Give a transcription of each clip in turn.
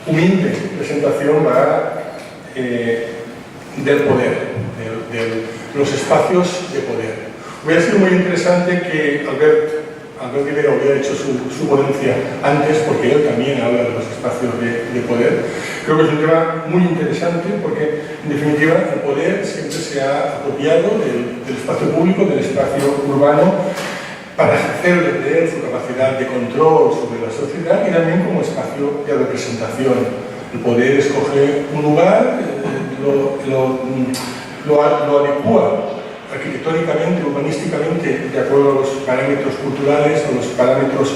humilde presentación va del poder, de los espacios de poder. Hubiera sido muy interesante que Albert Rivera hubiera hecho su ponencia antes, porque él también habla de los espacios de poder. Creo que es un tema muy interesante porque, en definitiva, el poder siempre se ha apropiado del espacio público, del espacio urbano, para ejercer desde él su capacidad de control sobre la sociedad y también como espacio de representación. El poder escoge un lugar, lo adecua arquitectónicamente, urbanísticamente, de acuerdo a los parámetros culturales, a los parámetros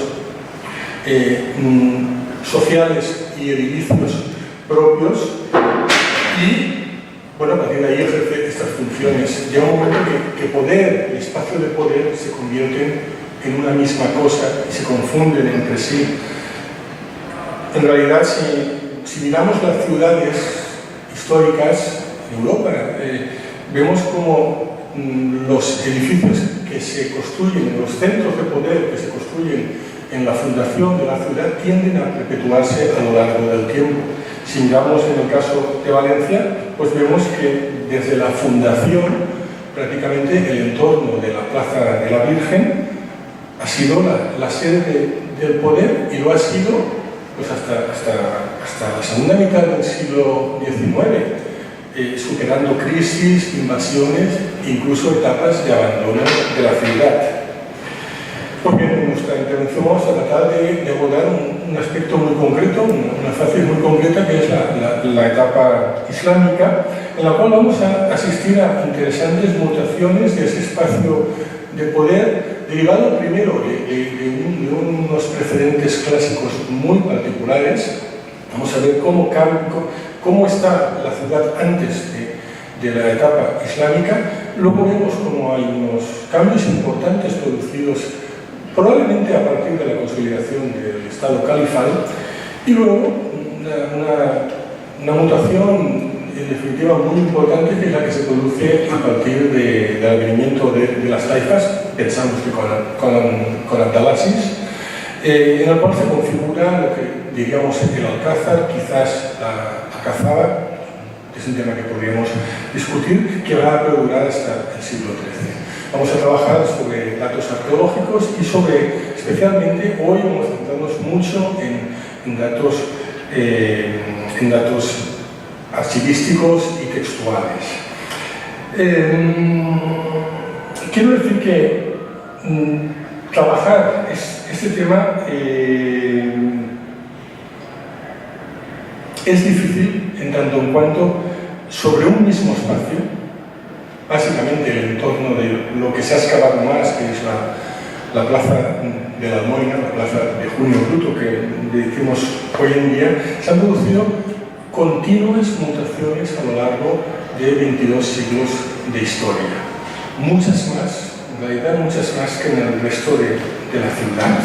sociales y edilicios propios, y, bueno, a partir de ahí ejerce estas funciones. Llega un momento que poder y espacio de poder se convierten en una misma cosa y se confunden entre sí. En realidad, si miramos las ciudades históricas en Europa, vemos como los edificios que se construyen, los centros de poder que se construyen en la fundación de la ciudad tienden a perpetuarse a lo largo del tiempo. Si miramos en el caso de Valencia, pues vemos que desde la fundación prácticamente el entorno de la Plaza de la Virgen ha sido la sede del poder, y lo ha sido pues hasta la segunda mitad del siglo XIX, superando crisis, invasiones e incluso etapas de abandono de la ciudad. Pues bien, en nuestra intervención vamos a tratar de abordar un aspecto muy concreto, una fase muy concreta, que es la etapa islámica, en la cual vamos a asistir a interesantes mutaciones de ese espacio de poder, derivado primero de unos precedentes clásicos muy particulares. Vamos a ver cómo está la ciudad antes de la etapa islámica. Luego vemos cómo hay unos cambios importantes producidos probablemente a partir de la consolidación del Estado califal, y luego una mutación en definitiva muy importante, que es la que se produce a partir del advenimiento de las taifas, pensamos que con Abdalaziz, en el cual se configura lo que diríamos el Alcázar, quizás la Cazaba, que es un tema que podríamos discutir, que va a perdurar hasta el siglo XIII. Vamos a trabajar sobre datos arqueológicos y especialmente hoy vamos a centrarnos mucho en datos archivísticos y textuales. Quiero decir que trabajar este tema es difícil en tanto en cuanto sobre un mismo espacio, básicamente el entorno de lo que se ha excavado más, que es la plaza de la Almoina, la plaza de Junio Bruto, que decimos hoy en día, se han producido continuas mutaciones a lo largo de 22 siglos de historia. Muchas más, en realidad muchas más que en el resto de la ciudad.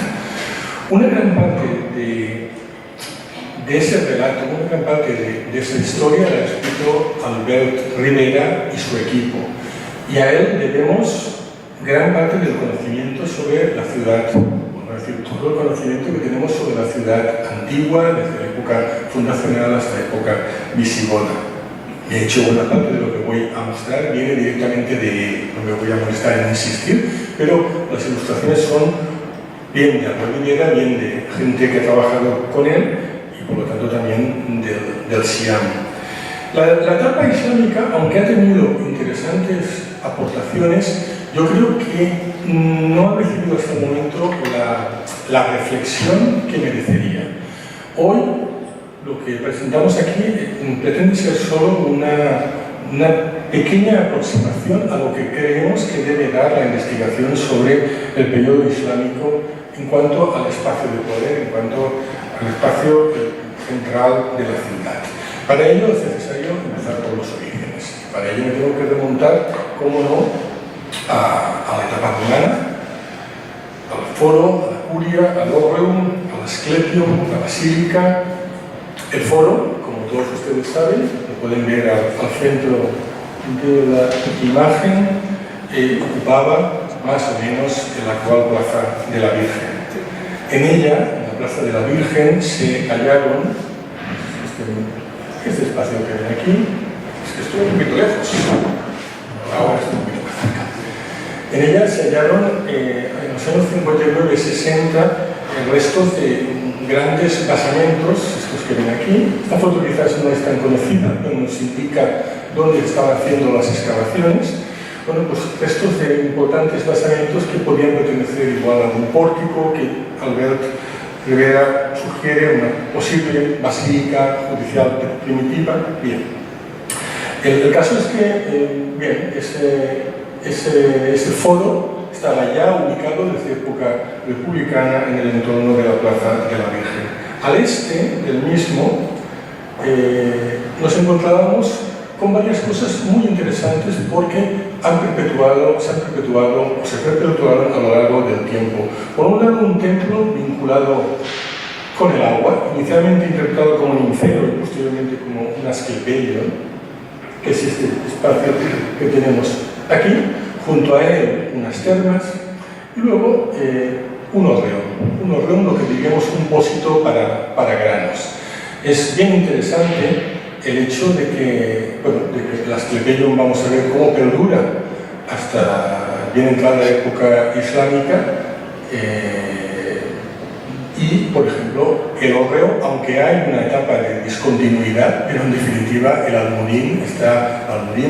Una gran parte de ese relato, una gran parte de esa historia la ha escrito Albert Rivera y su equipo, y a él debemos gran parte del conocimiento sobre la ciudad, es decir, todo el conocimiento que tenemos sobre la ciudad antigua, desde la época fundacional hasta la época visigoda. De hecho, una parte de lo que voy a mostrar viene directamente no me voy a molestar en insistir, pero las ilustraciones son bien de Albert Rivera, bien de gente que ha trabajado con él, y por lo tanto también del Siam. La etapa islámica, aunque ha tenido interesantes aportaciones, yo creo que no ha recibido hasta el momento la reflexión que merecería. Hoy lo que presentamos aquí pretende ser solo una pequeña aproximación a lo que creemos que debe dar la investigación sobre el periodo islámico en cuanto al espacio de poder, en cuanto al espacio central de la ciudad. Para ello es necesario empezar por los orígenes. Para ello me tengo que remontar, cómo no, a la etapa romana, al foro, a la curia, al orreum, al asclepium, a la basílica. El foro, como todos ustedes saben, lo pueden ver al centro de la imagen, ocupaba más o menos la actual Plaza de la Virgen. En ella, en la Plaza de la Virgen, se hallaron este espacio que ven aquí. Es que estoy un poquito lejos. Ahora estoy un poquito más cerca. En ella se hallaron en los años 59 y 60 restos de grandes basamentos, estos que ven aquí. Esta foto quizás no es tan conocida, pero nos indica dónde estaban haciendo las excavaciones. Bueno, pues restos de importantes basamentos que podían pertenecer igual a un pórtico, que Albert Rivera sugiere una posible basílica judicial primitiva. Bien. El caso es que, bien, ese foro estaba ya ubicado desde época republicana en el entorno de la Plaza de la Virgen. Al este del mismo nos encontrábamos con varias cosas muy interesantes porque se perpetuaron a lo largo del tiempo. Por un lado, un templo vinculado con el agua, inicialmente interpretado como un incero y posteriormente como un asclepio, que es este espacio que tenemos aquí, junto a él unas termas y luego un horreón, lo que diríamos un pósito para granos. Es bien interesante el hecho de que el Asclepeion, vamos a ver cómo perdura hasta bien entrada la época islámica, y, por ejemplo, el hórreo, aunque hay una etapa de discontinuidad, pero en definitiva el almudín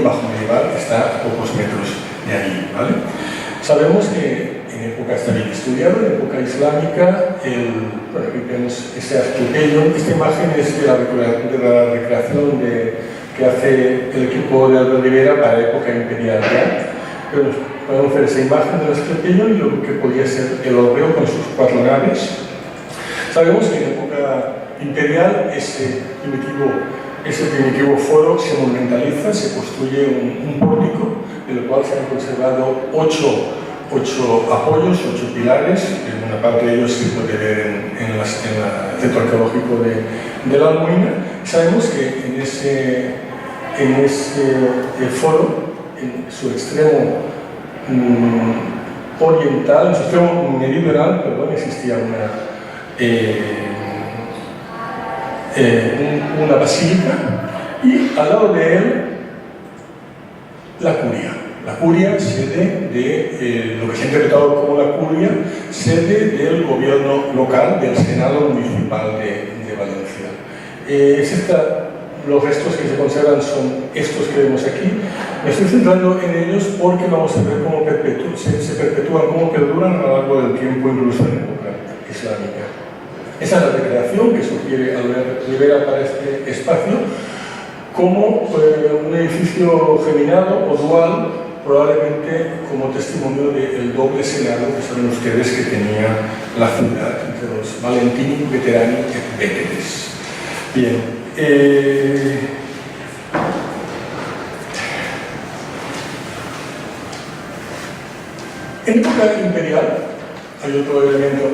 bajo medieval está a pocos metros de ahí, ¿vale? Sabemos que en época, está bien estudiado, en época islámica, aquí vemos ese Asclepeion. Esta imagen es de la recreación que hace el equipo de Albert Rivera para época imperial ya. Pero podemos ver esa imagen del Asclepeion y lo que podía ser el hórreo con sus 4 naves. Sabemos que en época imperial ese primitivo foro se monumentaliza, se construye un pórtico, en el cual se han conservado 8 apoyos, 8 pilares. En una parte de ellos se puede ver en el centro arqueológico de la Almuina. Sabemos que en ese foro, en su extremo oriental, en su extremo meridional, existía una basílica, y al lado de él la curia. La curia, sede de lo que se ha interpretado como la curia, sede del gobierno local, del Senado Municipal de Valencia. Los restos que se conservan son estos que vemos aquí. Me estoy centrando en ellos porque vamos a ver cómo se perpetúan, cómo perduran a lo largo del tiempo, incluso en época islámica. Esa es la recreación que sugiere Albert Rivera para este espacio, como un edificio geminado o dual, probablemente como testimonio del doble senado que saben ustedes que tenía la ciudad entre los Valentini, Veterani y Béqueres. Bien. En época imperial hay otro elemento.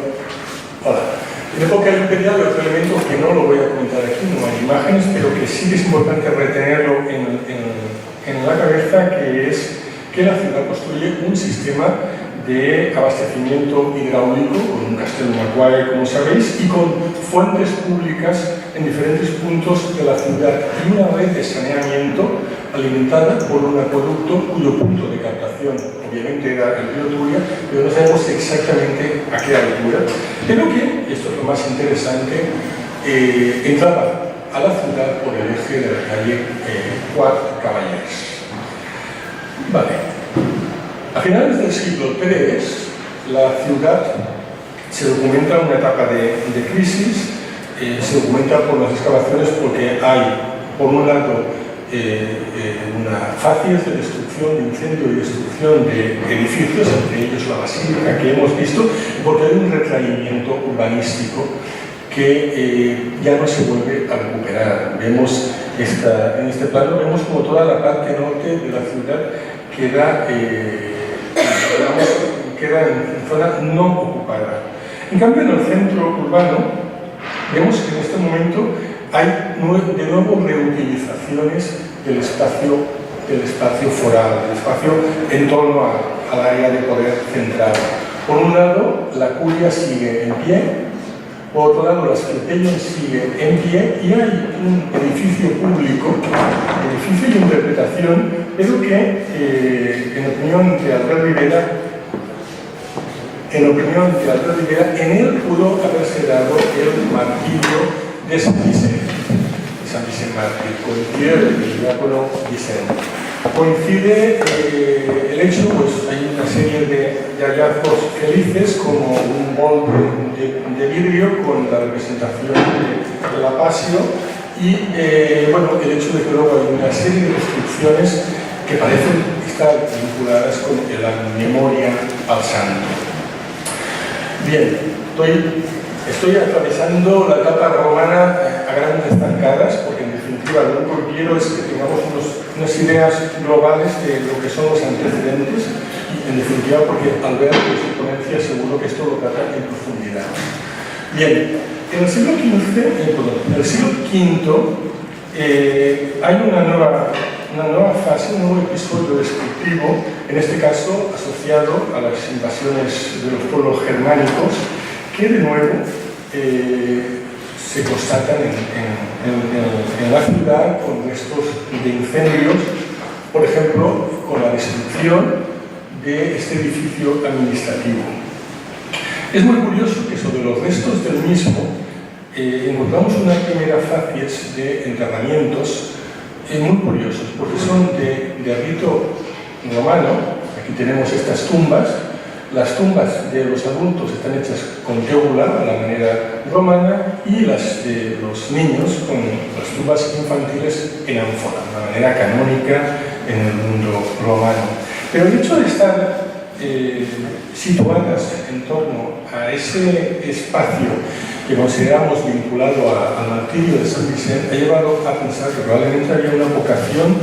En época imperial hay otro elemento que no lo voy a comentar aquí, no hay imágenes, pero que sí es importante retenerlo en la cabeza, que es que la ciudad construye un sistema de abastecimiento hidráulico con un castelo Maguire, como sabéis, y con fuentes públicas en diferentes puntos de la ciudad y una red de saneamiento alimentada por un acueducto cuyo punto de captación obviamente era el río Turia, pero no sabemos exactamente a qué altura, pero que, y esto es lo más interesante, entraba a la ciudad por el eje de la calle Cuart Caballers. Vale. A finales del siglo III, la ciudad se documenta en una etapa de crisis, se documenta por las excavaciones porque hay, por un lado, facies de destrucción, de incendio y destrucción de edificios, entre ellos la basílica que hemos visto, y porque hay un retraimiento urbanístico que ya no se vuelve a recuperar. Vemos en este plano, vemos como toda la parte norte de la ciudad queda en zona no ocupada. En cambio, en el centro urbano, vemos que en este momento hay de nuevo reutilizaciones del espacio foral, del espacio en torno al área de poder central. Por un lado, la curia sigue en pie, Por otro lado, la Asclepieion sigue en pie y hay un edificio público, edificio y interpretación, pero que, en opinión de Albert Rivera, en él pudo haberse dado el martirio de San Vicente Mártir, coincide el diácono Vicente. Coincide el hecho, pues hay una serie de hallazgos felices, como un bol de vidrio con la representación de la Pasio y bueno, el hecho de que luego hay una serie de descripciones que parecen estar vinculadas con la memoria al santo. Bien, estoy atravesando la etapa romana a grandes zancadas, porque en definitiva lo único que quiero es que tengamos unas ideas globales de lo que son los antecedentes y en definitiva porque al ver su ponencia seguro que esto lo trata en profundidad. Bien, en el siglo V hay una nueva fase, un nuevo episodio descriptivo, en este caso asociado a las invasiones de los pueblos germánicos, que de nuevo se constatan en la ciudad con restos de incendios, por ejemplo, con la destrucción de este edificio administrativo. Es muy curioso que sobre los restos del mismo encontramos una primera facies de enterramientos muy curiosos, porque son de rito romano. Aquí tenemos estas tumbas. Las tumbas de los adultos están hechas con tébula, a la manera romana, y las de los niños con las tumbas infantiles en ánfora, de la manera canónica en el mundo romano. Pero el hecho de estar situadas en torno a ese espacio que consideramos vinculado al martirio de San Vicente ha llevado a pensar que probablemente había una vocación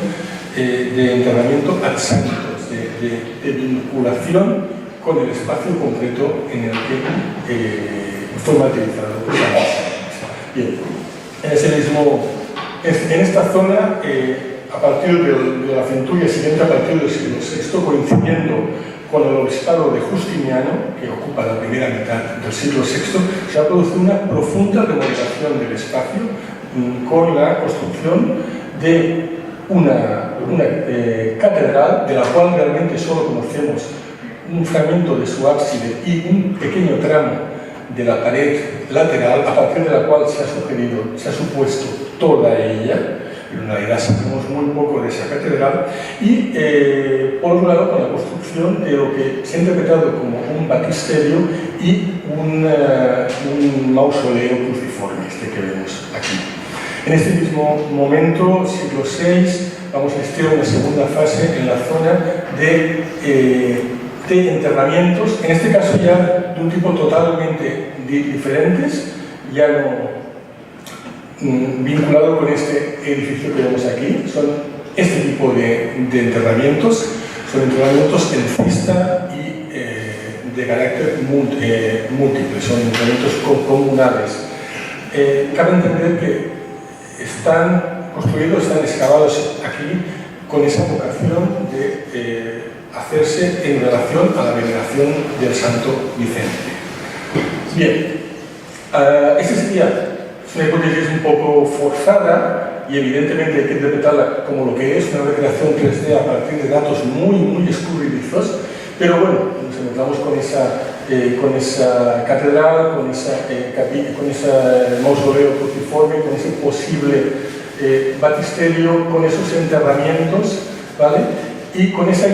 de enterramiento ad sanctos, de vinculación con el espacio concreto en el que fue materializado San Vicente. Bien, en esta zona, a partir de la centuria siguiente, a partir del siglo VI, coincidiendo con el obispado de Justiniano, que ocupa la primera mitad del siglo VI, se ha producido una profunda remodelación del espacio con la construcción de una catedral, de la cual realmente solo conocemos un fragmento de su ábside y un pequeño tramo de la pared lateral, a partir de la cual se ha supuesto toda ella, pero en realidad sabemos muy poco de esa catedral, y por otro lado con la construcción de lo que se ha interpretado como un baptisterio y un mausoleo cruciforme, este que vemos aquí. En este mismo momento, siglo VI, vamos a estar en una segunda fase en la zona de enterramientos, en este caso ya de un tipo totalmente diferentes, ya no vinculado con este edificio que vemos aquí. Son este tipo de enterramientos, son enterramientos en cesta y de carácter múltiple, son enterramientos comunales. Cabe entender que están construidos, están excavados aquí con esa vocación de hacerse en relación a la veneración del Santo Vicente. Bien, esta sería una hipótesis un poco forzada y evidentemente hay que interpretarla como lo que es una recreación 3D a partir de datos muy escurridizos, pero bueno, nos encontramos con esa catedral, con ese mausoleo cruciforme, con ese posible baptisterio, con esos enterramientos, ¿vale? Y con esa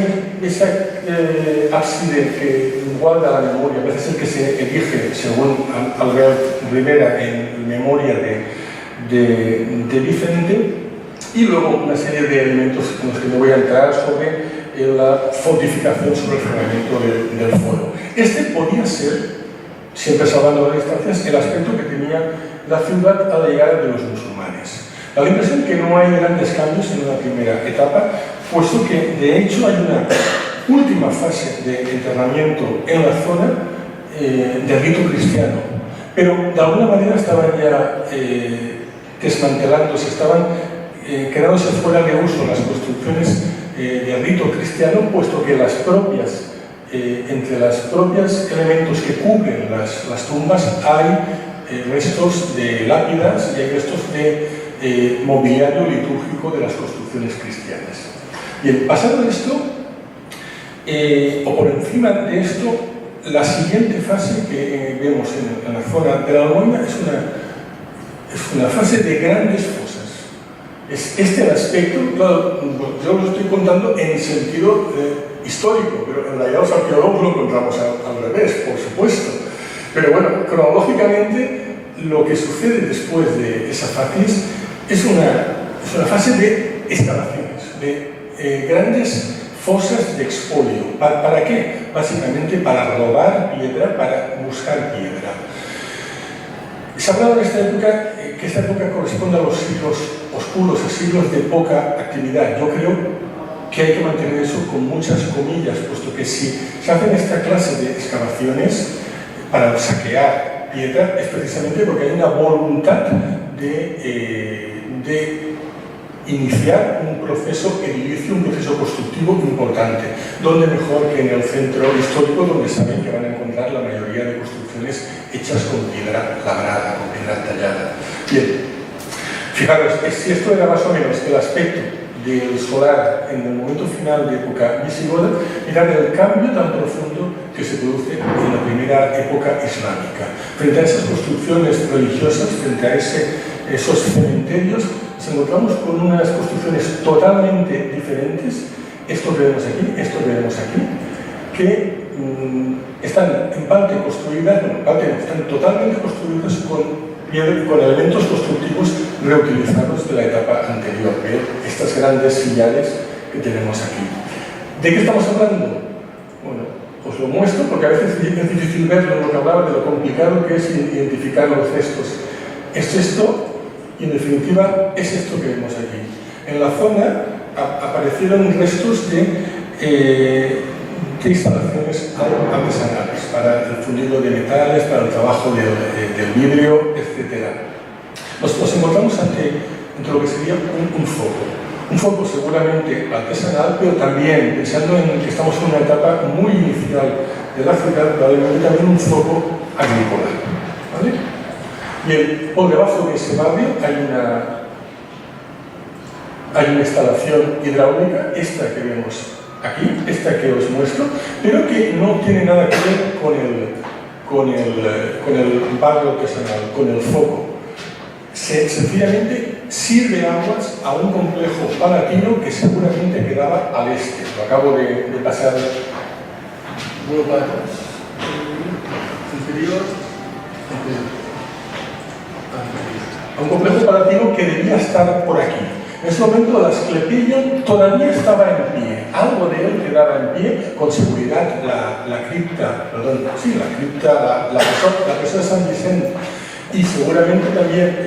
ábside que guarda la memoria, a veces el que se elige, según Albert Rivera, en memoria de Vicente, y luego una serie de elementos en los que me voy a entrar sobre la fortificación sobre el fundamento del foro. Este podía ser, siempre salvando las distancias, el aspecto que tenía la ciudad a la llegada de los musulmanes. Da la impresión que no hay grandes cambios en una primera etapa, puesto que de hecho hay una última fase de enterramiento en la zona de rito cristiano, pero de alguna manera estaban ya desmantelándose, estaban quedándose fuera de uso las construcciones de rito cristiano, puesto que entre las propias elementos que cubren las tumbas hay restos de lápidas y hay restos de mobiliario litúrgico de las construcciones cristianas. Bien, pasado esto, o por encima de esto, la siguiente fase que vemos en la zona de la Albuena es una fase de grandes fosas. Es este el aspecto, claro, yo lo estoy contando en sentido histórico, pero en realidad los arqueólogos lo encontramos al revés, por supuesto. Pero bueno, cronológicamente lo que sucede después de esa fase es una fase de excavaciones, de grandes fosas de expolio. ¿Para qué? Básicamente para robar piedra, para buscar piedra. Se ha hablado de esta época, que esta época corresponde a los siglos oscuros, a siglos de poca actividad. Yo creo que hay que mantener eso con muchas comillas, puesto que si se hacen esta clase de excavaciones para saquear piedra, es precisamente porque hay una voluntad de iniciar un proceso edilicio, un proceso constructivo importante. ¿Dónde mejor que en el centro histórico, donde saben que van a encontrar la mayoría de construcciones hechas con piedra labrada, con piedra tallada? Bien, fijaros, si esto era más o menos el aspecto del solar en el momento final de época visigoda, mirad el cambio tan profundo que se produce en la primera época islámica. Frente a esas construcciones religiosas, frente a esos cementerios, nos encontramos con unas construcciones totalmente diferentes. Esto que vemos aquí, que están en parte construidas, bueno, en parte no, están totalmente construidas con elementos constructivos reutilizados de la etapa anterior, estas grandes sillares que tenemos aquí. ¿De qué estamos hablando? Bueno, os lo muestro porque a veces es difícil verlo, lo que hablaba de lo complicado que es identificar los restos. Es esto, y en definitiva es esto que vemos aquí. En la zona aparecieron restos de instalaciones artesanales para el fundido de metales, para el trabajo del vidrio, etc. Nos encontramos ante lo que sería un foco. Un foco seguramente artesanal, pero también, pensando en que estamos en una etapa muy inicial de la ciudad, probablemente también un foco agrícola. ¿Vale? Bien, por debajo de ese barrio hay una instalación hidráulica, esta que vemos aquí, esta que os muestro, pero que no tiene nada que ver con el barrio artesanal, con el foco. Sencillamente sirve aguas a un complejo palatino que seguramente quedaba al este. Lo acabo de pasar. Vuelvo para atrás. Inferior. A un complejo palatino que debía estar por aquí. En ese momento el Asclepio todavía estaba en pie, algo de él quedaba en pie, con seguridad la cripta, la persona de San Vicente, y seguramente también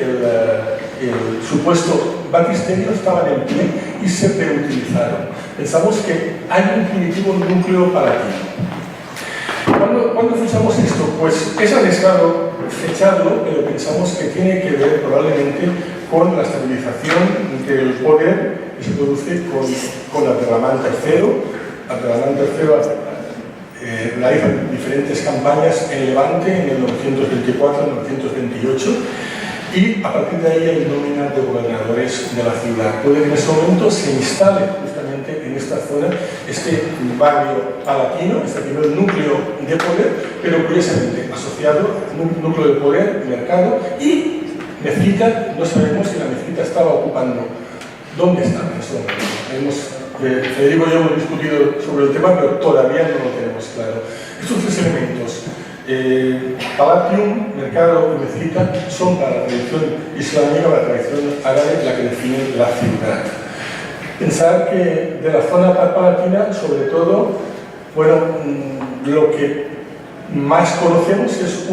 el supuesto baptisterio estaban en pie y se reutilizaron. Pensamos que hay un primitivo núcleo palatino. ¿Cuándo fechamos esto? Pues es arriesgado fecharlo, pero pensamos que tiene que ver probablemente con la estabilización del poder que se produce con Abderramán III. Abderramán III realiza diferentes campañas en Levante en el 924-928 y a partir de ahí hay nómina de gobernadores de la ciudad. Puede que en ese momento se instale justamente en esta zona este barrio palatino, este primer núcleo de poder, pero curiosamente asociado a un núcleo de poder, mercado y mezquita. No sabemos si la mezquita estaba ocupando. ¿Dónde estaba en ese momento? Federico y yo hemos discutido sobre el tema, pero todavía no lo tenemos claro. Estos tres elementos, palatium, mercado y mezquita, son para la tradición islámica, para la tradición árabe, la que define la ciudad. Pensar que de la zona palatina, sobre todo, bueno, lo que más conocemos es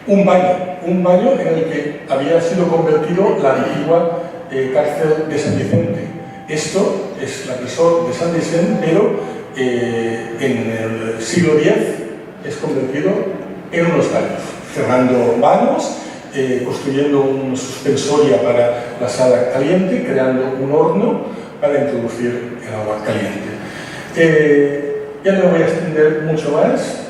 un baño en el que había sido convertido la antigua cárcel de San Vicente. Esto es la prisión de San Vicente, pero en el siglo X es convertido en unos baños, cerrando vanos, construyendo una suspensoria para la sala caliente, creando un horno para introducir el agua caliente. Ya no me voy a extender mucho más,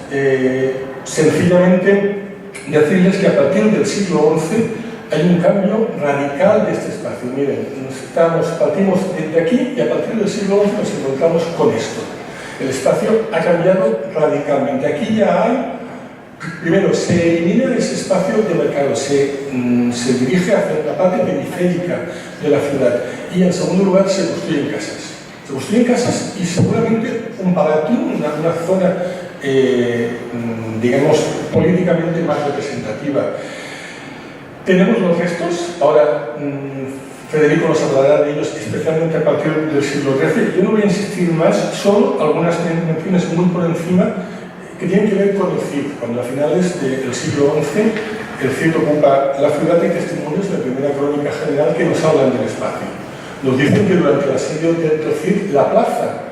sencillamente decirles que a partir del siglo XI hay un cambio radical de este espacio. Miren, partimos de aquí y a partir del siglo XI nos encontramos con esto. El espacio ha cambiado radicalmente. Aquí ya hay, primero, se elimina ese espacio de mercado, se dirige hacia la parte periférica de la ciudad y en segundo lugar se construyen casas. Se construyen casas y seguramente un palatín, una zona, digamos, políticamente más representativa. Tenemos los restos, ahora Federico nos hablará de ellos, especialmente a partir del siglo XIII. Yo no voy a insistir más, solo algunas menciones muy por encima que tienen que ver con el Cid. Cuando a finales del siglo XI el Cid ocupa la ciudad, de testimonios de la primera crónica general que nos hablan del espacio. Nos dicen que durante el asedio del Cid la plaza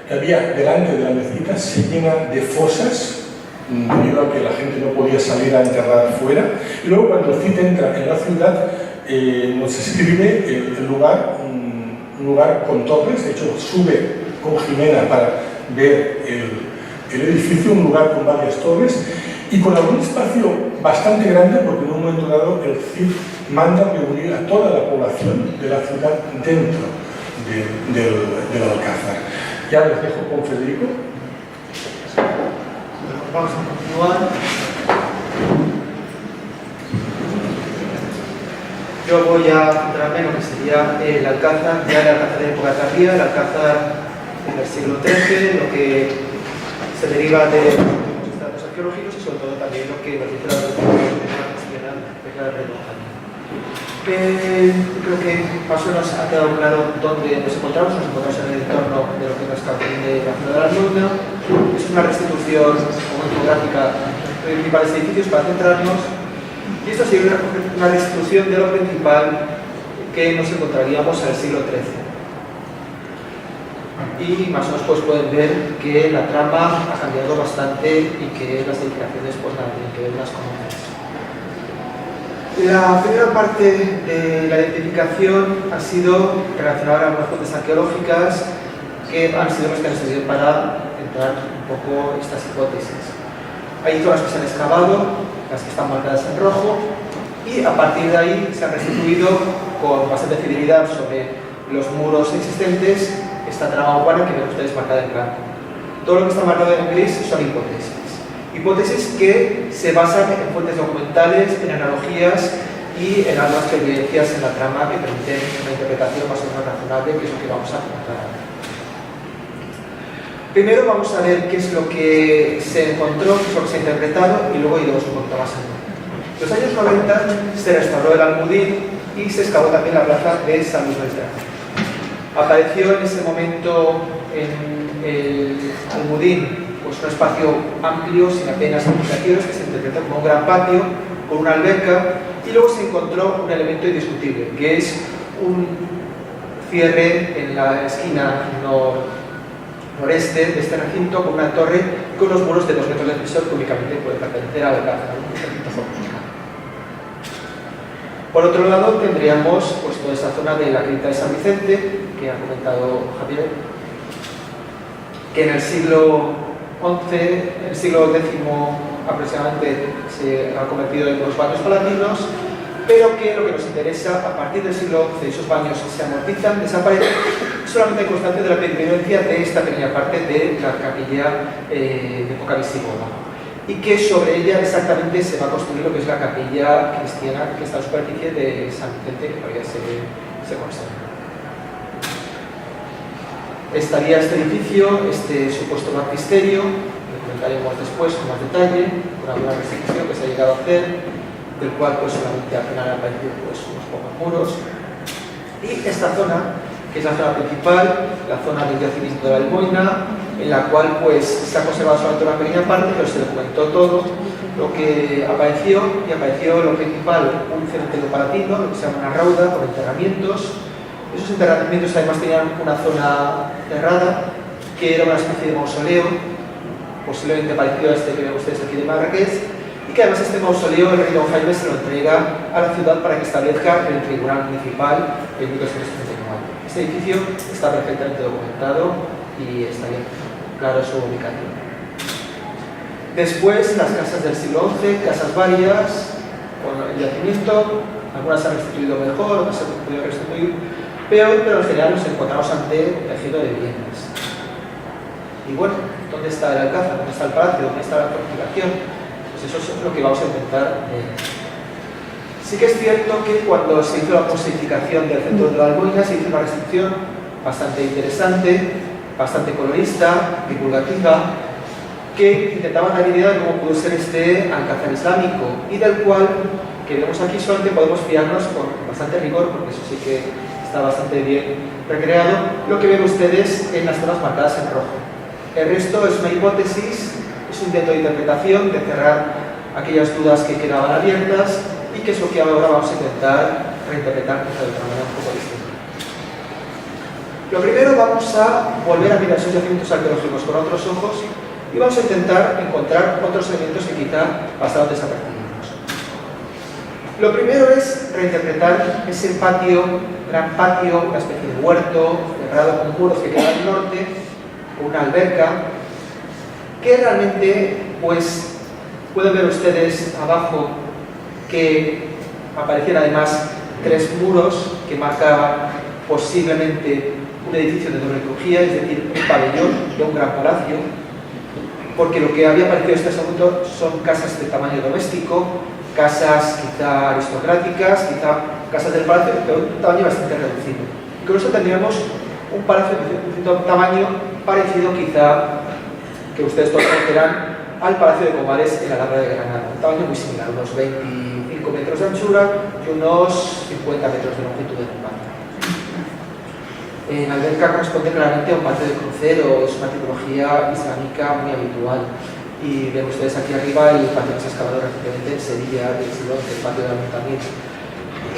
que había delante de la mezquita se llena de fosas debido a que la gente no podía salir a enterrar fuera. Y luego cuando el Cid entra en la ciudad nos escribe el lugar, un lugar con torres. De hecho sube con Jimena para ver el edificio, un lugar con varias torres y con algún espacio bastante grande, porque en un momento dado el Cid manda reunir a toda la población de la ciudad dentro del Alcázar. Ya les dejo con Federico. Vamos a continuar. Yo voy a centrarme en lo que sería el Alcázar, ya el Alcázar de época tardía, el Alcázar del siglo XIII, lo que se deriva de los estratos arqueológicos y sobre todo también lo que nos dice la Declaración de Redonda. Creo que más o menos ha quedado claro dónde nos encontramos en el entorno de lo que es nuestra de la ciudad de la Luna. Es una restitución fotográfica de los principales edificios para centrarnos, y esto sería una restitución de lo principal que nos encontraríamos en el siglo XIII. Y más o menos pues pueden ver que la trama ha cambiado bastante y que las edificaciones pues nada tienen que ver unas con otras. La primera parte de la identificación ha sido relacionada a algunas fuentes arqueológicas que han sido las que han servido para entrar un poco estas hipótesis. Hay zonas que se han excavado, las que están marcadas en rojo, y a partir de ahí se han restituido con bastante fidelidad sobre los muros existentes esta trama urbana que ven ustedes marcada en blanco. Todo lo que está marcado en gris son hipótesis. Hipótesis que se basan en fuentes documentales, en analogías y en algunas evidencias en la trama que permiten una interpretación más o menos razonable, que es lo que vamos a comentar ahora. Primero vamos a ver qué es lo que se encontró, qué es lo que se ha interpretado y luego iremos un poquito más allá. En los años 90 se restauró el Almudí y se excavó también la plaza de San Luis del Teatro. Apareció en ese momento en el Almudí pues un espacio amplio, sin apenas edificaciones, que se interpretó como un gran patio con una alberca, y luego se encontró un elemento indiscutible, que es un cierre en la esquina noreste de este recinto con una torre con los muros de 2 metros de espesor que únicamente puede pertenecer al Alcázar, un recinto fortificado. Por otro lado tendríamos pues, toda esa zona de la cripta de San Vicente, que ha comentado Javier, que en el siglo XI, en el siglo X aproximadamente se ha convertido en unos baños palatinos, pero que lo que nos interesa a partir del siglo XI, esos baños se amortizan, desaparecen, solamente hay constancia de la pervivencia de esta pequeña parte de la capilla de época visigoda, y que sobre ella exactamente se va a construir lo que es la capilla cristiana que está en superficie de San Vicente, que todavía se conserva. Estaría este edificio, este supuesto baptisterio, lo comentaremos después con más detalle, con alguna restitución que se ha llegado a hacer, del cual pues solamente al final han aparecido pues, unos pocos muros. Y esta zona, que es la zona principal, la zona del yacimiento de la Almoina, en la cual pues se ha conservado solamente una pequeña parte, pero se documentó todo lo que apareció, y apareció lo principal, un cementerio palatino, lo que se llama una rauda, con enterramientos. Esos enterramientos además tenían una zona cerrada, que era una especie de mausoleo, posiblemente parecido a este que ven ustedes aquí de Marrakech, y que además este mausoleo el rey Don Jaime se lo entrega a la ciudad para que establezca el Tribunal Municipal en 1939. Este edificio está perfectamente documentado y está bien claro su ubicación. Después, las casas del siglo XI, casas varias, con el yacimiento, algunas se han restituido mejor, otras se han podido restituir peor, pero en general nos encontramos ante un tejido de viviendas. Y bueno, ¿dónde está el alcázar? ¿Dónde está el palacio? ¿Dónde está la fortificación? Pues eso es lo que vamos a intentar. Sí que es cierto que cuando se hizo la posificación del centro de la Albuina se hizo una restricción bastante interesante, bastante colorista, divulgativa, que intentaba dar idea de cómo pudo ser este alcázar islámico y del cual, que vemos aquí, solamente podemos fiarnos con bastante rigor, porque eso sí que está bastante bien recreado, lo que ven ustedes en las zonas marcadas en rojo. El resto es una hipótesis, es un intento de interpretación, de cerrar aquellas dudas que quedaban abiertas y que es lo que ahora vamos a intentar reinterpretar de otra manera un poco distinta. Lo primero, vamos a volver a mirar esos yacimientos arqueológicos con otros ojos y vamos a intentar encontrar otros elementos que quizá pasaron desapercibidos. Lo primero es reinterpretar ese patio, gran patio, una especie de huerto cerrado con muros que queda al norte, con una alberca, que realmente, pues, pueden ver ustedes abajo que aparecían además 3 muros que marcaban posiblemente un edificio de doble crujía, es decir, un pabellón de un gran palacio, porque lo que había aparecido en este segundo son casas de tamaño doméstico, casas quizá aristocráticas, quizá casas del palacio, pero un tamaño bastante reducido. Y con eso tendríamos un palacio de cierto tamaño parecido quizá, que ustedes todos conocerán, al Palacio de Comares en la Alhambra de Granada. Un tamaño muy similar, unos 25 metros de anchura y unos 50 metros de longitud en el patio. En alberca corresponde claramente a un patio de crucero, es una tipología islámica muy habitual. Y ven ustedes aquí arriba el patio que se ha excavado recientemente en Sevilla, del siglo XI, el patio de Ayuntamiento.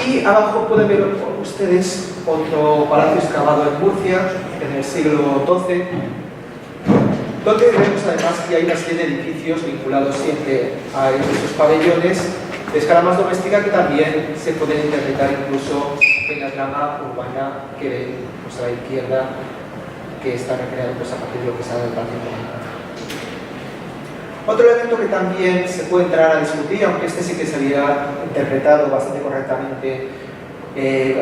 Y abajo pueden ver ustedes otro palacio excavado en Murcia, en el siglo XII, donde vemos además que hay una serie de edificios vinculados siempre a esos pabellones de escala más doméstica que también se pueden interpretar incluso en la trama urbana que ven pues, a la izquierda, que está recreado pues, a partir de lo que sale del patio. Otro elemento que también se puede entrar a discutir, aunque este sí que se había interpretado bastante correctamente,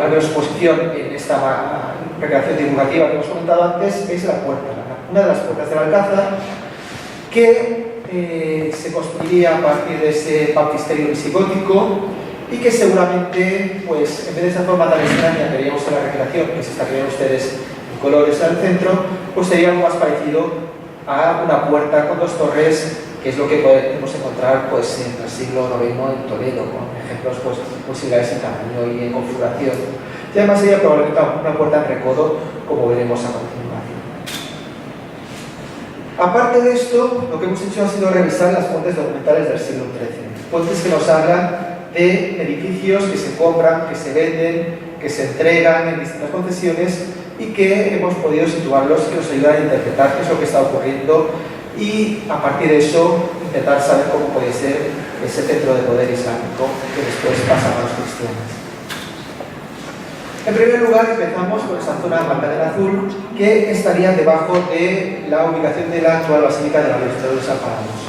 a mi exposición en esta recreación divulgativa que hemos comentado antes, es la puerta. Una de las puertas del alcázar que se construiría a partir de ese baptisterio visigótico y que seguramente, pues, en vez de esa forma tan extraña que veíamos en la recreación, que se está viendo ustedes en colores al centro, pues sería algo más parecido a una puerta con 2 torres, que es lo que podemos encontrar pues, en el siglo IX en Toledo, con ejemplos pues, similares en tamaño y en configuración. Y además sería probablemente una puerta en recodo, como veremos a continuación. Aparte de esto, lo que hemos hecho ha sido revisar las fuentes documentales del siglo XIII. Fuentes que nos hablan de edificios que se compran, que se venden, que se entregan en distintas concesiones y que hemos podido situarlos, que nos ayudan a interpretar qué es lo que está ocurriendo y a partir de eso intentar saber cómo puede ser ese centro de poder islámico que después pasa a los cristianos. En primer lugar, empezamos con esa zona marcada en azul que estaría debajo de la ubicación de la actual Basílica de la Virgen de los Desamparados.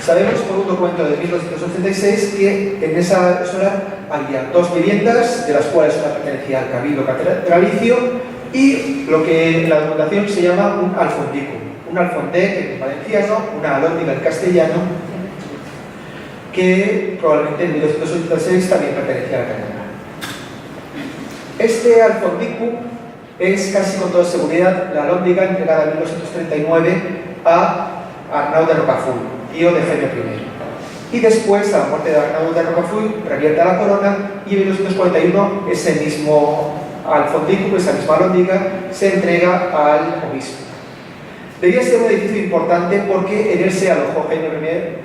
Sabemos por un documento de 1286 que en esa zona había 2 viviendas, de las cuales una pertenecía al Cabildo Catedralicio y lo que en la documentación se llama un alfondicum. Un alfondé en valenciano, una alhóndiga en castellano, que probablemente en 1286 también pertenecía a la catedral. Este alfondicum es casi con toda seguridad la alhóndiga entregada en 1239 a Arnau de Rocafull, tío de Jaime I. Y después, a la muerte de Arnau de Rocafull, revierte a la corona y en 1241 ese mismo alfondicum, esa misma alhóndiga, se entrega al obispo. Debía ser un edificio importante porque en él se alojó Jaime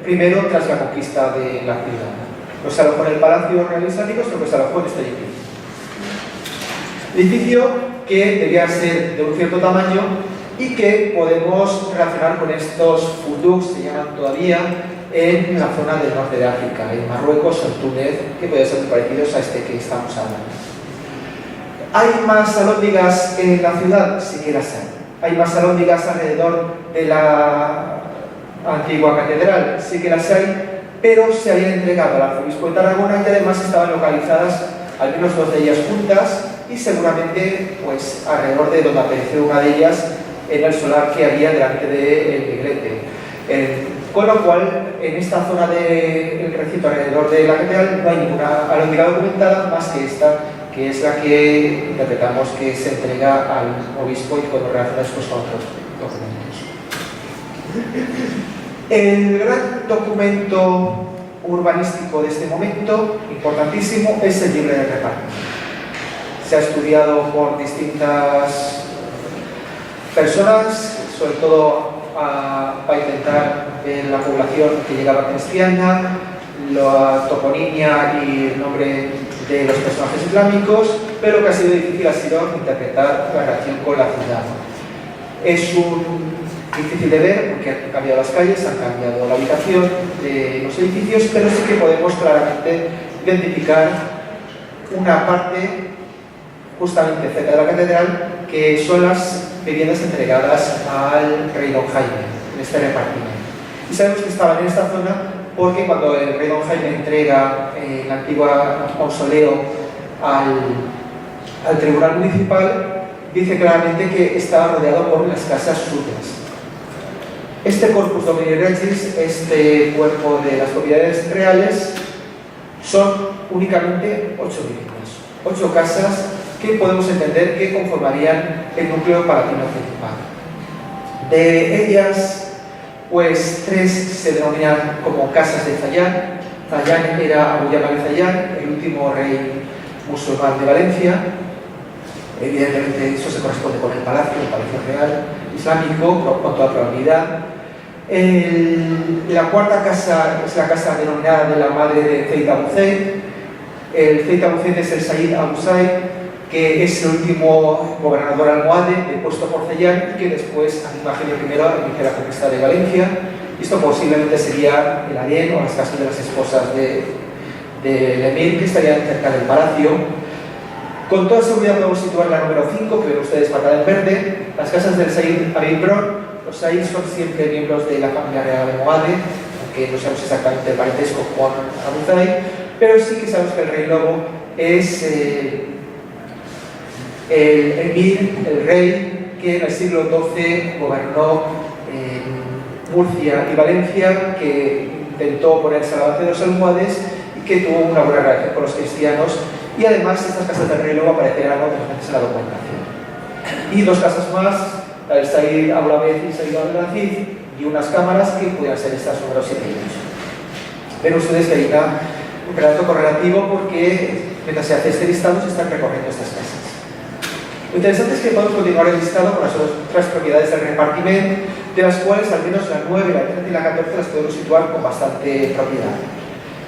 I tras la conquista de la ciudad. No se alojó en el Palacio Real Islámico, sino que se alojó en este edificio. Edificio que debía ser de un cierto tamaño y que podemos relacionar con estos funduks, se llaman todavía, en la zona del norte de África, en Marruecos o en Túnez, que pueden ser muy parecidos a este que estamos hablando. ¿Hay más alhóndigas en la ciudad? Sí que las hay. Hay más alhóndigas alrededor de antigua catedral. Sí que las hay, pero se habían entregado al arzobispo de Tarragona y además estaban localizadas al menos 2 de ellas juntas y seguramente pues alrededor de donde apareció una de ellas en el solar que había delante del Negrete. Con lo cual, en esta zona del recinto alrededor de la catedral no hay ninguna alhóndiga documentada más que esta, que es la que interpretamos que se entrega al obispo y cuando relaciona después con otros documentos. El gran documento urbanístico de este momento, importantísimo, es el Libre de Reparto. Se ha estudiado por distintas personas, sobre todo para intentar ver la población que llegaba cristiana, la toponimia y el nombre de los personajes islámicos, pero lo que ha sido difícil ha sido interpretar la relación con la ciudad. Es difícil de ver porque han cambiado las calles, han cambiado la ubicación de los edificios, pero sí que podemos claramente identificar una parte justamente cerca de la catedral que son las viviendas entregadas al rey Don Jaime en este repartimiento. Y sabemos que estaban en esta zona porque cuando el rey Don Jaime entrega el antiguo mausoleo al tribunal municipal, dice claramente que estaba rodeado por las casas suyas. Este corpus domini regis, este cuerpo de las propiedades reales, son únicamente 8 viviendas, 8 casas que podemos entender que conformarían el núcleo palatino principal. De ellas, pues 3 se denominan como casas de Zayán. Zayán era Abu Jamal Zayán, el último rey musulmán de Valencia. Evidentemente eso se corresponde con el palacio real islámico, con toda probabilidad. La cuarta casa es la casa denominada de la madre de Zeid Abu Zeid. El Zeid Abu Zeid es el Sayyid Abu Said, que es el último gobernador almohade depuesto por Zayán y que después, Abdul-Majid I, inicia la conquista de Valencia. Esto posiblemente sería el harén o las casas de las esposas del emir, que estarían cerca del palacio. Con toda seguridad podemos situar la número 5, que ven ustedes marcada en verde, las casas del Sayyid Habib Bron. Los Sayyid son siempre miembros de la familia real almohade, aunque no sabemos exactamente el parentesco con Abu Zaid, pero sí que sabemos que el rey lobo es el emir, el rey, que en el siglo XII gobernó Murcia y Valencia, que intentó ponerse al avance de los almohades y que tuvo una buena relación con los cristianos. Y además estas casas del rey lobo aparecerán otras veces en la documentación. Y 2 casas más, la del Sayyid Abu Labed y Sayyid Abdelaziz, y unas cámaras que pudieran ser estas números 7 y 8. Ven ustedes que hay un relato correlativo porque mientras se hace este listado se están recorriendo estas casas. Lo interesante es que podemos continuar el listado con las otras propiedades del repartiment, de las cuales al menos la 9, la 13 y la 14 las podemos situar con bastante propiedad.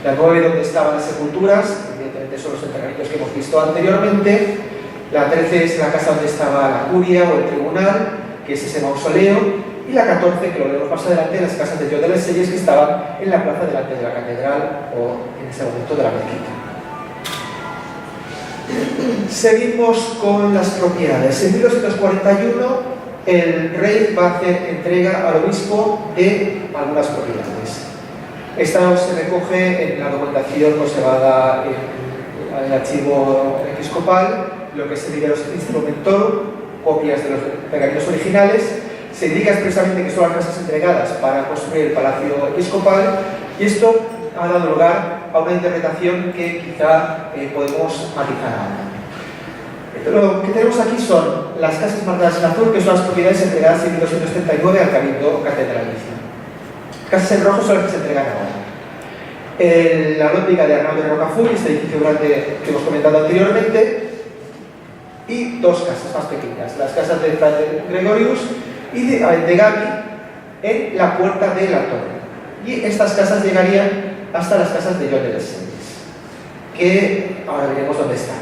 La 9 donde estaban las sepulturas, evidentemente son los enterramientos que hemos visto anteriormente. La 13 es la casa donde estaba la curia o el tribunal, que es ese mausoleo. Y la 14, que lo veremos más adelante, las casas de Llot de les Celles, que estaban en la plaza delante de la catedral o en ese momento de la mezquita. Seguimos con las propiedades. En 1241 el rey va a hacer entrega al obispo de algunas propiedades. Esta se recoge en la documentación conservada en el archivo episcopal, lo que se dice los instrumentos, copias de los pergaminos originales. Se indica expresamente que son las casas entregadas para construir el palacio episcopal, y esto ha dado lugar a una interpretación que quizá podemos matizar ahora. Lo que tenemos aquí son las casas marcadas en azul, que son las propiedades entregadas en 1239 al Cabildo Catedralicio. Casas en rojo son las que se entregan ahora. La lóndiga de Arnaldo de Rocafull, este edificio grande que hemos comentado anteriormente, y 2 casas más pequeñas, las casas de Fray Gregorius y de Gavi en la puerta de la torre. Y estas casas llegarían hasta las casas de Llot de les Celles, que ahora veremos dónde están.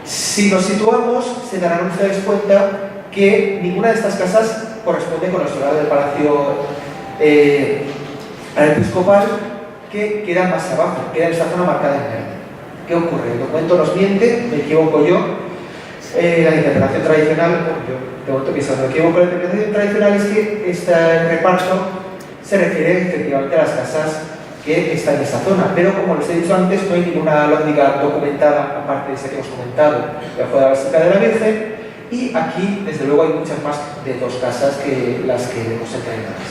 Si nos situamos, se darán ustedes cuenta que ninguna de estas casas corresponde con el solar del palacio episcopal, que queda más abajo, queda en esta zona marcada en verde. ¿Qué ocurre? El documento nos miente, me equivoco yo. La interpretación tradicional, yo de momento pienso, me equivoco, la interpretación tradicional es que este reparto se refiere efectivamente a las casas que están en esa zona, pero como les he dicho antes, no hay ninguna lóndiga documentada, aparte de esa que hemos comentado, debajo de la Basílica de la Virgen, y aquí, desde luego, hay muchas más de 2 casas que las que hemos entrenadas.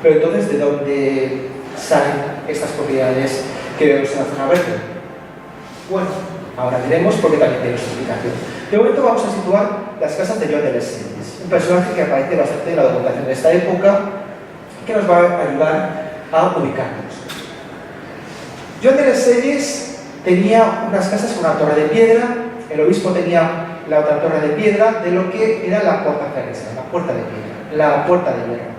Pero entonces, ¿de dónde salen estas propiedades que vemos en la zona verde? Bueno, ahora veremos porque también tiene su explicación. De momento vamos a situar las casas de Joan de les Selles, un personaje que aparece bastante en la documentación de esta época, que nos va a ayudar a ubicarnos. Joan de les Selles tenía unas casas con una torre de piedra, el obispo tenía la otra torre de piedra de lo que era la puerta ferresa, la puerta de piedra, la puerta de hierro.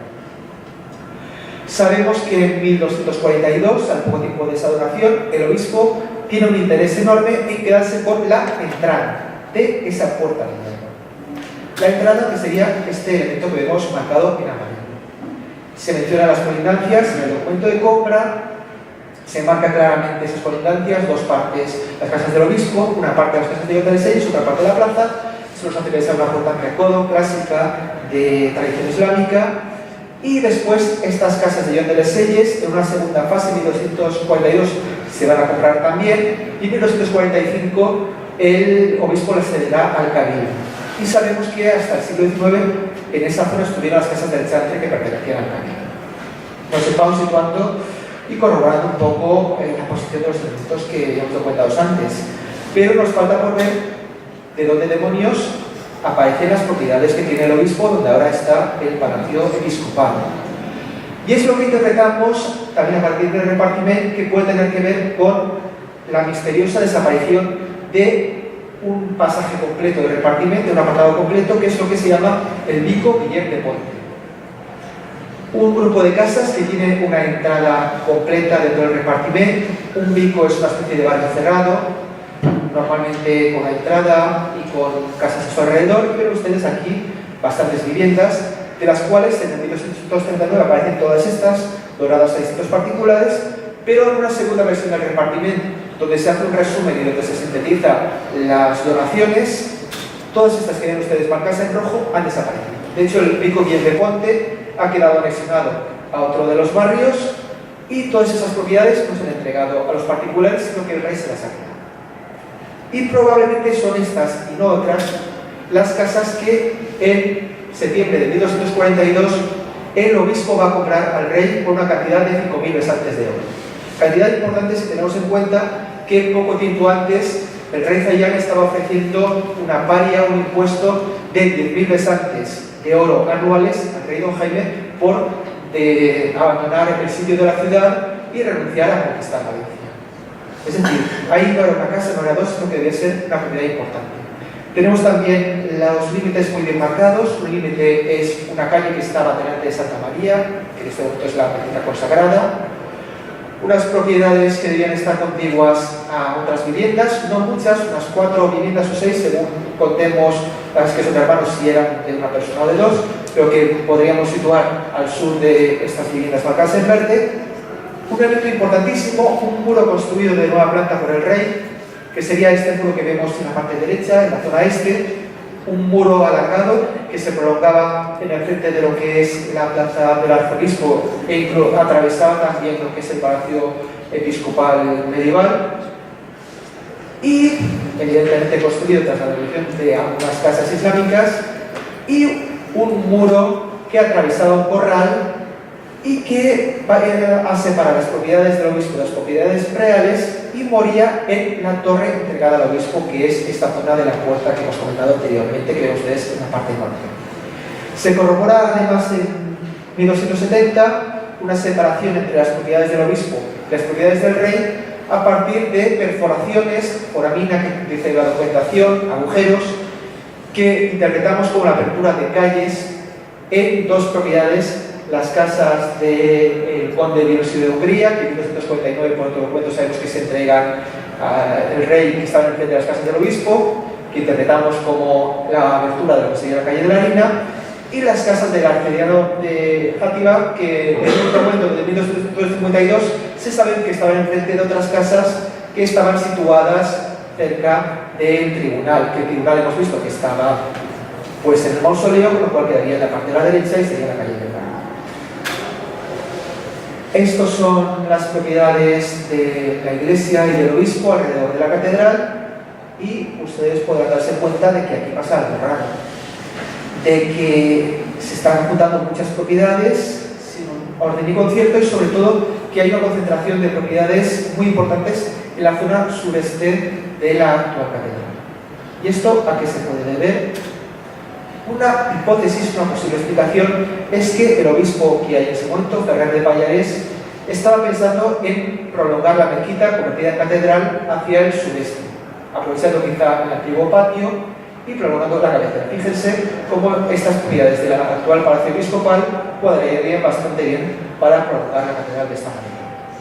Sabemos que en 1242, al poco tiempo de esa donación, el obispo tiene un interés enorme en quedarse con la entrada de esa puerta de hierro. La entrada, que sería este elemento que vemos marcado en amarillo. Se mencionan las colindancias en el documento de compra, se marca claramente esas colindancias, 2 partes, las casas del obispo, una parte de las casas de Joan de les Selles, otra parte de la plaza. Eso nos hace que sea una puerta recodo, clásica, de tradición islámica. Y después estas casas de Joan de les Selles, en una segunda fase, en 1242, se van a comprar también, y en 1245 el obispo les cederá al cabildo. Y sabemos que hasta el siglo XIX en esa zona estuvieron las casas del chantre que pertenecían al cabildo. Nos vamos situando y corroborando un poco la posición de los elementos que ya hemos documentado antes. Pero nos falta por ver de dónde demonios aparecen las propiedades que tiene el obispo, donde ahora está el palacio episcopal. Y es lo que interpretamos también a partir del repartiment, que puede tener que ver con la misteriosa desaparición de un pasaje completo de repartiment, de un apartado completo, que es lo que se llama el Vico Guillem de Ponte. Un grupo de casas que tiene una entrada completa dentro del repartiment. Un bico es una especie de barrio cerrado, normalmente con la entrada y con casas a su alrededor, pero ustedes aquí bastantes viviendas, de las cuales en 1239 aparecen todas estas, doradas a distintos particulares, pero en una segunda versión del repartiment, donde se hace un resumen y donde se sintetiza las donaciones, todas estas que ven ustedes marcadas en rojo han desaparecido. De hecho, el Vico Guillem de Ponte ha quedado anexionado a otro de los barrios y todas esas propiedades no se han entregado a los particulares, sino que el rey se las ha quedado. Y probablemente son estas y no otras las casas que en septiembre de 1242 el obispo va a comprar al rey por una cantidad de 5.000 besantes de oro. Cantidad importante si tenemos en cuenta que poco tiempo antes el rey Zayán estaba ofreciendo una paria, un impuesto de 10.000 besantes de oro anuales al rey don Jaime por abandonar el sitio de la ciudad y renunciar a conquistar Valencia. Es decir, ahí no era una casa, no era 2, sino que debía ser una propiedad importante. Tenemos también los límites muy bien marcados. Un límite es una calle que estaba delante de Santa María, que en este momento es la mezquita consagrada. Unas propiedades que debían estar contiguas a otras viviendas, no muchas, unas 4 viviendas o 6, según contemos las que son hermanos, si eran de una persona o de 2, pero que podríamos situar al sur de estas viviendas marcadas en verde. Un elemento importantísimo, un muro construido de nueva planta por el rey, que sería este muro que vemos en la parte derecha, en la zona este, un muro alargado que se prolongaba en el frente de lo que es la plaza del arzobispo e incluso atravesaba también lo que es el palacio episcopal medieval, y evidentemente construido tras la demolición de algunas casas islámicas, y un muro que atravesaba un corral y que va a separar las propiedades del obispo de las propiedades reales, y moría en la torre entregada al obispo, que es esta zona de la puerta que hemos comentado anteriormente, que ven ustedes en la parte norte. Se corrobora además en 1270 una separación entre las propiedades del obispo y las propiedades del rey a partir de perforaciones, foramina, que dice la documentación, agujeros, que interpretamos como la apertura de calles en 2 propiedades, las casas del conde Dionisio de Hungría, que en 1249 por otro documento sabemos que se entregan al rey, que estaba en el frente de las casas del obispo, que interpretamos como la abertura de lo que sería la calle de la Harina, y las casas del arcediano de Játiva, que en un documento de 1252 se sabe que estaban en frente de otras casas que estaban situadas cerca del tribunal, que el tribunal hemos visto que estaba pues en el mausoleo, con lo cual quedaría en la parte de la derecha y sería la calle de la Harina. Estas son las propiedades de la iglesia y del obispo alrededor de la catedral, y ustedes podrán darse cuenta de que aquí pasa algo raro, de que se están juntando muchas propiedades sin un orden y concierto, y sobre todo que hay una concentración de propiedades muy importantes en la zona sureste de la actual catedral. ¿Y esto a qué se puede deber? Una hipótesis, una posible explicación, es que el obispo que hay en ese momento, Ferrer de Pallarés, estaba pensando en prolongar la mezquita convertida en catedral hacia el sureste, aprovechando quizá el antiguo patio y prolongando la cabecera. Fíjense cómo estas propiedades del actual palacio episcopal cuadrarían bastante bien para prolongar la catedral de esta manera.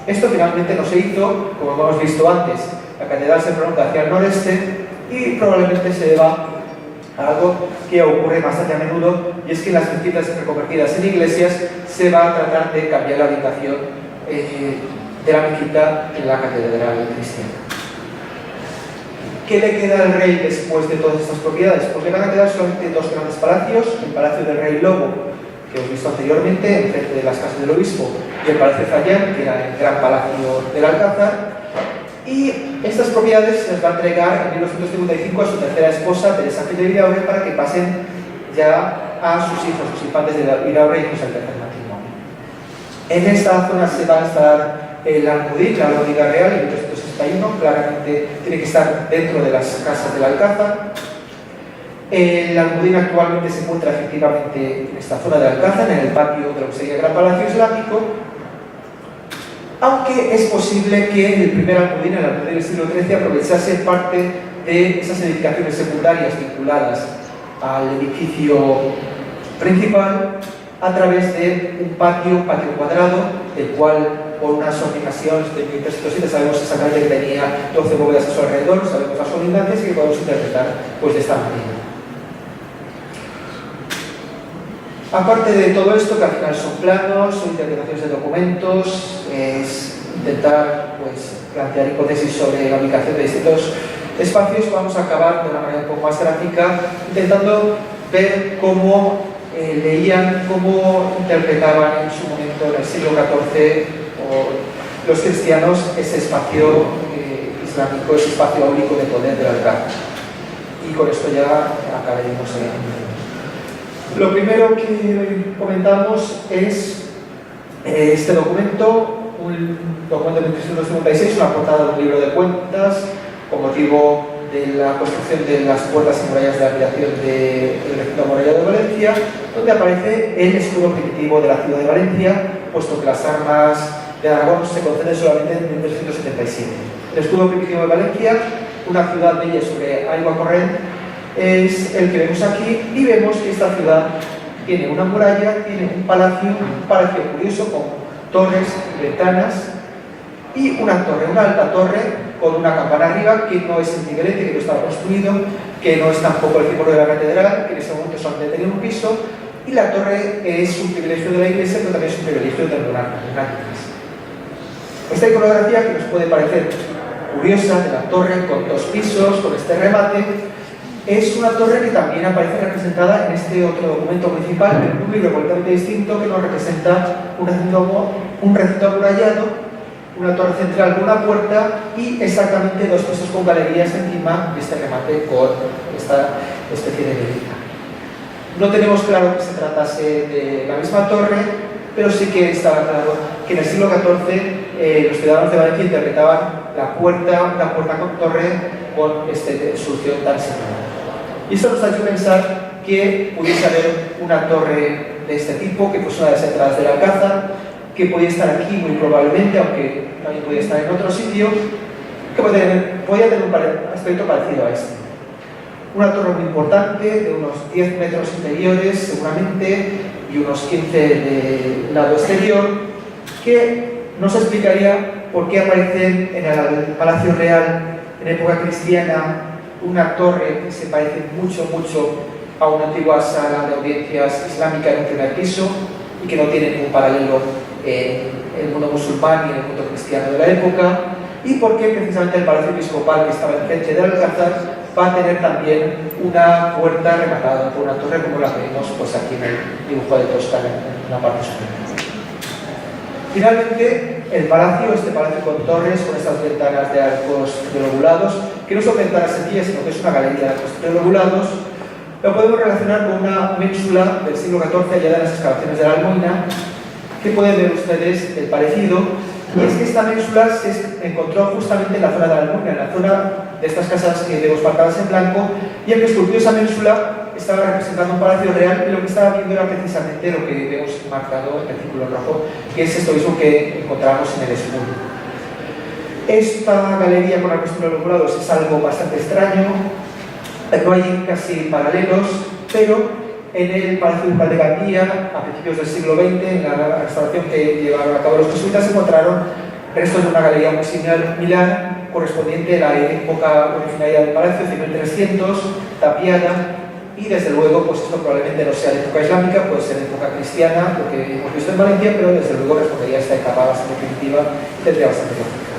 Esto finalmente no se hizo, como hemos visto antes. La catedral se prolonga hacia el noreste y probablemente se deba a algo que ocurre bastante a menudo, y es que en las mezquitas reconvertidas en iglesias se va a tratar de cambiar la orientación de la mezquita en la catedral cristiana. ¿Qué le queda al rey después de todas estas propiedades? Pues le van a quedar solamente dos grandes palacios: el Palacio del Rey Lobo, que hemos visto anteriormente, enfrente de las casas del obispo, y el Palacio Fayán, que era el gran palacio del Alcázar. Y estas propiedades se les va a entregar en 1955 a su tercera esposa, Teresa Gil de Vidaurre, para que pasen ya a sus hijos, los infantes de Vidaurre, hijos del tercer matrimonio. En esta zona se va a instalar el Almudí, la Lóndiga Real, en 1861, claramente tiene que estar dentro de las casas del Alcázar. El Almudí actualmente se encuentra efectivamente en esta zona del Alcázar, en el patio de lo que sería el Gran Palacio Islámico, aunque es posible que el primer Almudí, el Almudí del siglo XIII, aprovechase parte de esas edificaciones secundarias vinculadas al edificio principal a través de un patio cuadrado, del cual por unas ordenaciones de 1307 sabemos exactamente que tenía 12 bóvedas a su alrededor, sabemos las colindancias y que podemos interpretar pues de esta manera. Aparte de todo esto, que al final son planos, son interpretaciones de documentos, es intentar pues, plantear hipótesis sobre la ubicación de distintos espacios, vamos a acabar de una manera un poco más gráfica, intentando ver cómo leían, cómo interpretaban en su momento, en el siglo XIV, los cristianos ese espacio islámico, ese espacio áurico de poder del Alcázar. Y con esto ya acabaremos Lo primero que comentamos es este documento, un documento de 1356, una portada de un libro de cuentas con motivo de la construcción de las puertas y murallas de la ampliación del recinto amurallado de Valencia, donde aparece el escudo primitivo de la ciudad de Valencia, puesto que las armas de Aragón se conceden solamente en 1377. El escudo primitivo de Valencia, una ciudad bella sobre agua corriente, es el que vemos aquí, y vemos que esta ciudad tiene una muralla, tiene un palacio curioso con torres, ventanas y una torre, una alta torre con una campana arriba que no es antiquelete, que no estaba construido, que no es tampoco el símbolo de la catedral, que en ese momento solamente tenía un piso, y la torre es un privilegio de la iglesia, pero también es un privilegio del monarca. Esta iconografía, que nos puede parecer curiosa, de la torre con dos pisos, con este remate, es una torre que también aparece representada en este otro documento principal, en un libro completamente distinto, que nos representa un recinto amurallado, una torre central con una puerta y exactamente dos pisos con galerías encima de este remate con esta especie de verita. No tenemos claro que se tratase de la misma torre, pero sí que estaba claro que en el siglo XIV los ciudadanos de Valencia interpretaban una puerta con torre con esta solución tan separada. Y esto nos ha hecho pensar que pudiese haber una torre de este tipo, que fuese una de las entradas del Alcázar, que podía estar aquí muy probablemente, aunque también podía estar en otro sitio, que podía tener un aspecto parecido a este. Una torre muy importante, de unos 10 metros interiores seguramente, y unos 15 de lado exterior, que nos explicaría por qué aparece en el Palacio Real, en época cristiana, una torre que se parece mucho a una antigua sala de audiencias islámica en un primer piso y que no tiene ningún paralelo en el mundo musulmán y en el mundo cristiano de la época, y por qué precisamente el Palacio Episcopal, que estaba enfrente del Alcázar, va a tener también una puerta rematada por una torre como la que vemos pues, aquí en el dibujo de Tosca en la parte superior. Finalmente, el palacio, este palacio con torres, con estas ventanas de arcos lobulados, que no son ventanas sencillas, sino que es una galería de arcos lobulados, lo podemos relacionar con una ménsula del siglo XIV hallada en las excavaciones de la Almoina, que pueden ver ustedes el parecido. Y es que esta ménsula se encontró justamente en la zona de la Almunia, en la zona de estas casas que vemos marcadas en blanco, y el que esculpió esa ménsula estaba representando un palacio real y lo que estaba viendo era precisamente lo que vemos marcado en el círculo rojo, que es esto mismo que encontramos en el escudo. Esta galería con arcos lobulados es algo bastante extraño, no hay casi paralelos, pero en el Palacio Ducal de Gandía, a principios del siglo XX, en la restauración que llevaron a cabo los jesuitas, se encontraron restos de una galería muy similar, correspondiente a la época originaria del palacio, 1300, tapiada, y desde luego, pues esto probablemente no sea de época islámica, puede ser de época cristiana, lo que hemos visto en Valencia, pero desde luego respondería a esta etapa bastante primitiva y tendría bastante lógica.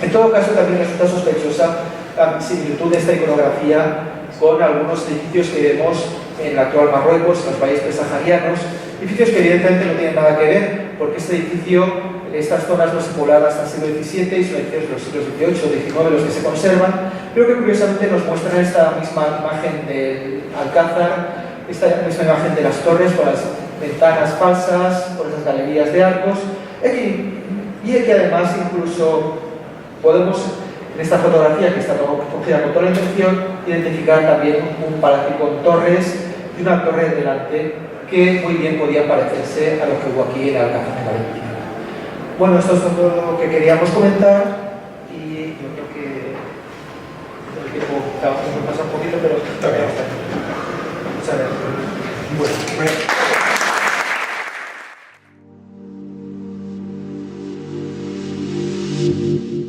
En todo caso, también resulta sospechosa la similitud de esta iconografía con algunos edificios que vemos en el actual Marruecos, en los valles presaharianos, edificios que evidentemente no tienen nada que ver, porque este edificio, estas zonas no se poblaron hasta el siglo XVII y son edificios de los siglos XVIII, XIX los que se conservan, pero que curiosamente nos muestran esta misma imagen del Alcázar, esta misma imagen de las torres con las ventanas falsas, con esas galerías de arcos, y que además incluso podemos, en esta fotografía que está cogida con toda la intención, identificar también un palacio con torres y una torre delante que muy bien podía parecerse a lo que hubo aquí en el Alcázar de Valencia. Bueno, esto es todo lo que queríamos comentar y yo creo que el tiempo nos pasa un poquito, pero todavía está bien. Muchas gracias. Bueno.